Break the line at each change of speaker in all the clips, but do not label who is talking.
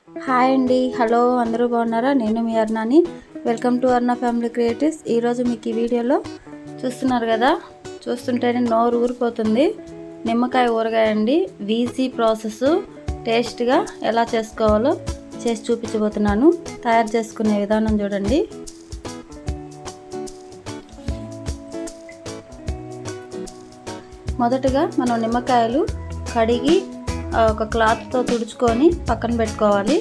Hi అండి, hello, అందరూ బాగున్నారా? నేను మీ అర్ణాని. Welcome to Arna family creatives. ఈరోజు మీకు ఈ వీడియోలో చూస్తున్నారు కదా, చూస్తుంటేనే నోరు ఊరిపోతుంది. నిమ్మకాయ ఊరగాయ అండి. ఈజీ ప్రాసెస్, టేస్ట్గా ఎలా చేసుకోవాలో చేసి చూపించబోతున్నాను. తయారు చేసుకునే విధానం చూడండి. మొదటగా మనం నిమ్మకాయలు కడిగి ఒక క్లాత్తో తుడుచుకొని పక్కన పెట్టుకోవాలి.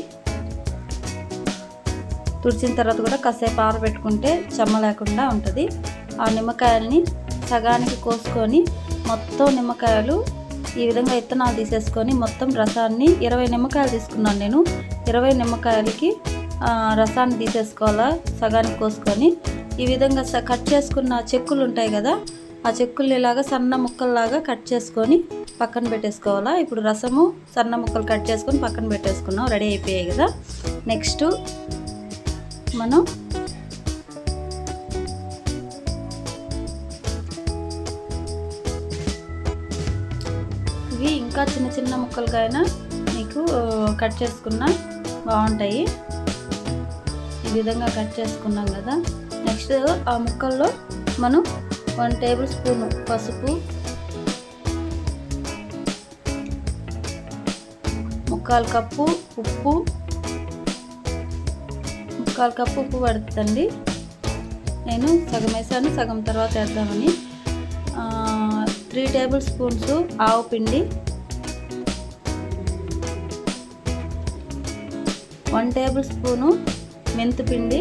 తుడిచిన తర్వాత కూడా కాసేపు ఆరబెట్టుకుంటే చెమ్మ లేకుండా ఉంటుంది. ఆ నిమ్మకాయల్ని సగానికి కోసుకొని మొత్తం నిమ్మకాయలు ఈ విధంగా ఇత్తనాలు తీసేసుకొని మొత్తం రసాన్ని 20 నిమ్మకాయలు తీసుకున్నాను నేను. 20 నిమ్మకాయలకి రసాన్ని తీసేసుకోవాలా సగానికి కోసుకొని. ఈ విధంగా కట్ చేసుకున్న చెక్కులు ఉంటాయి కదా, ఆ చెక్కులు ఇలాగా సన్న ముక్కల్లాగా కట్ చేసుకొని పక్కన పెట్టేసుకోవాలా. ఇప్పుడు రసము సన్న ముక్కలు కట్ చేసుకొని పక్కన పెట్టేసుకున్నాం, రెడీ అయిపోయాయి కదా. నెక్స్ట్ మనం ఇవి ఇంకా చిన్న చిన్న ముక్కలుగా మీకు కట్ చేసుకున్నా బాగుంటాయి. ఈ విధంగా కట్ చేసుకున్నాం కదా. నెక్స్ట్ ఆ ముక్కల్లో మనం 1 టేబుల్ స్పూన్ పసుపు, 1/4 కప్పు ఉప్పు, 1/4 కప్పు ఉప్పు పడుతుందండి. నేను సగం వేసాను, సగం తర్వాత వేద్దామని. 3 టేబుల్ స్పూన్స్ ఆవు పిండి, 1 టేబుల్ స్పూను మెంతిపిండి,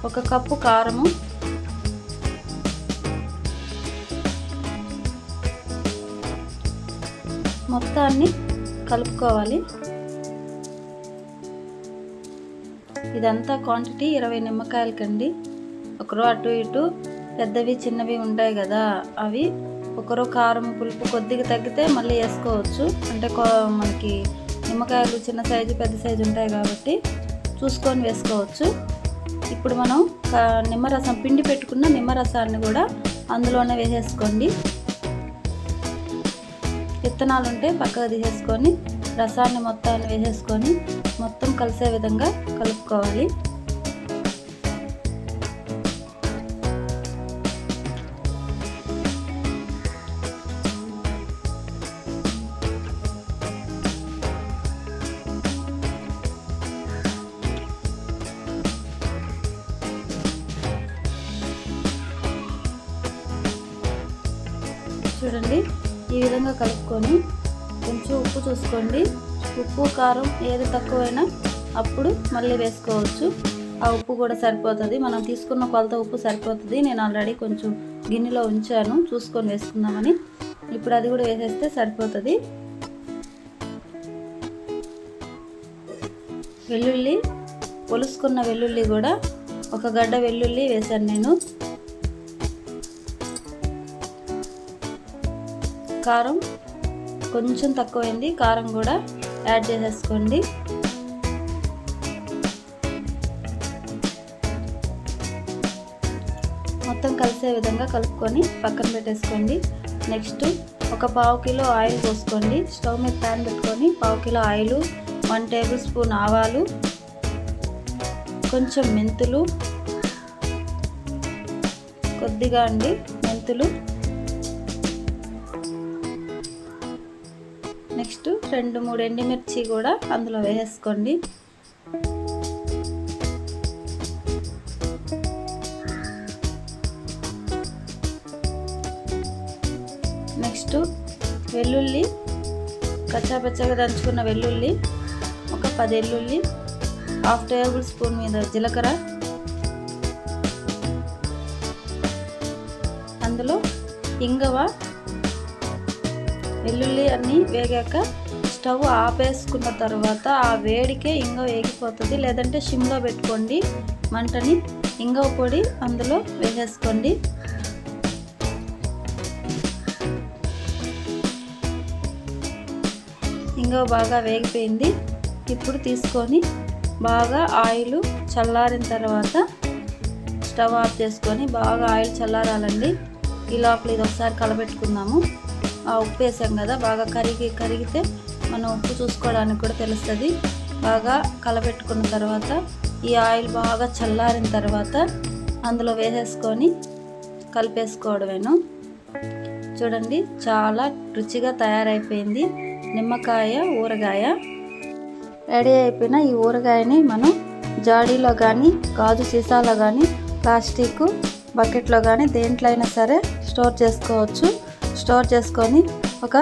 1 కప్పు కారము, మొత్తాన్ని కలుపుకోవాలి. ఇదంతా క్వాంటిటీ 20 నిమ్మకాయలకండి. ఒకరో అటు ఇటు పెద్దవి చిన్నవి ఉంటాయి కదా, అవి ఒకరో కారం పులుపు కొద్దిగా తగ్గితే మళ్ళీ వేసుకోవచ్చు. అంటే మనకి నిమ్మకాయలు చిన్న సైజు పెద్ద సైజు ఉంటాయి కాబట్టి చూసుకొని వేసుకోవచ్చు. ఇప్పుడు మనం నిమ్మరసం పిండి పెట్టుకున్న నిమ్మరసాన్ని కూడా అందులోనే వేసేసుకోండి. విత్తనాలు ఉంటే పక్కకు తీసేసుకొని రసాన్ని మొత్తాన్ని వేసేసుకొని మొత్తం కలిసే విధంగా కలుపుకోవాలి. చూడండి, ఈ విధంగా కలుపుకొని కొంచెం ఉప్పు చూసుకోండి. ఉప్పు కారం ఏది తక్కువైనా అప్పుడు మళ్ళీ వేసుకోవచ్చు. ఆ ఉప్పు కూడా సరిపోతుంది, మనం తీసుకున్న కొలత ఉప్పు సరిపోతుంది. నేను ఆల్రెడీ కొంచెం గిన్నెలో ఉంచాను, చూసుకొని వేసుకుందామని. ఇప్పుడు అది కూడా వేసేస్తే సరిపోతుంది. వెల్లుల్లి, పొలుసుకున్న వెల్లుల్లి కూడా 1 గడ్డ వెల్లుల్లి వేసాను నేను. కారం కొంచెం తక్కువైంది, కారం కూడా యాడ్ చేసేసుకోండి. మొత్తం కలిసే విధంగా కలుపుకొని పక్కన పెట్టేసుకోండి. నెక్స్ట్ 1/4 కిలో ఆయిల్ పోసుకోండి. స్టవ్ మీద ప్యాన్ పెట్టుకొని 1/4 కిలో ఆయిల్, 1 టేబుల్ స్పూన్ ఆవాలు, కొంచెం మెంతులు, కొద్దిగా అండి మెంతులు. నెక్స్ట్ 2-3 ఎండుమిర్చి కూడా అందులో వేసేసుకోండి. నెక్స్ట్ వెల్లుల్లి, కచ్చాపచ్చగా దంచుకున్న వెల్లుల్లి, 10 వెల్లుల్లి, 1/2 టేబుల్ స్పూన్ మీద జీలకర్ర, అందులో ఇంగువ. వెల్లుల్లి అన్నీ వేగాక స్టవ్ ఆపేసుకున్న తర్వాత ఆ వేడికే ఇంగువ వేగిపోతుంది. లేదంటే సిమ్లో పెట్టుకోండి మంటని. ఇంగువ పొడి అందులో వేసేసుకోండి. ఇంగువ బాగా వేగిపోయింది. ఇప్పుడు తీసుకొని బాగా ఆయిల్ చల్లారిన తర్వాత స్టవ్ ఆఫ్ చేసుకొని బాగా ఆయిల్ చల్లారాలండి. ఈ లోపల ఇది ఒకసారి కలబెట్టుకుందాము. ఆ ఉప్పు వేసాం కదా, బాగా కరిగితే మనం ఉప్పు చూసుకోవడానికి కూడా తెలుస్తుంది. బాగా కలపెట్టుకున్న తర్వాత ఈ ఆయిల్ బాగా చల్లారిన తర్వాత అందులో వేసేసుకొని కలిపేసుకోవడమేను. చూడండి, చాలా రుచిగా తయారైపోయింది నిమ్మకాయ ఊరగాయ. రెడీ అయిపోయిన ఈ ఊరగాయని మనం జాడీలో కానీ, గాజు సీసాలో కానీ, ప్లాస్టిక్ బకెట్లో కానీ దేంట్లో అయినా సరే స్టోర్ చేసుకోవచ్చు. స్టోర్ చేసుకొని ఒక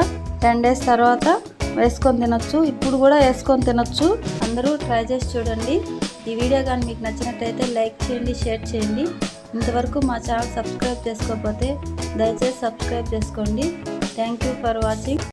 10 days తర్వాత వేసుకొని తినొచ్చు. ఇప్పుడు కూడా వేసుకొని తినొచ్చు. అందరూ ట్రై చేసి చూడండి. ఈ వీడియో కానీ మీకు నచ్చినట్టయితే లైక్ చేయండి, షేర్ చేయండి. ఇంతవరకు మా ఛానల్ సబ్స్క్రైబ్ చేసుకోకపోతే దయచేసి సబ్స్క్రైబ్ చేసుకోండి. Thank you for watching.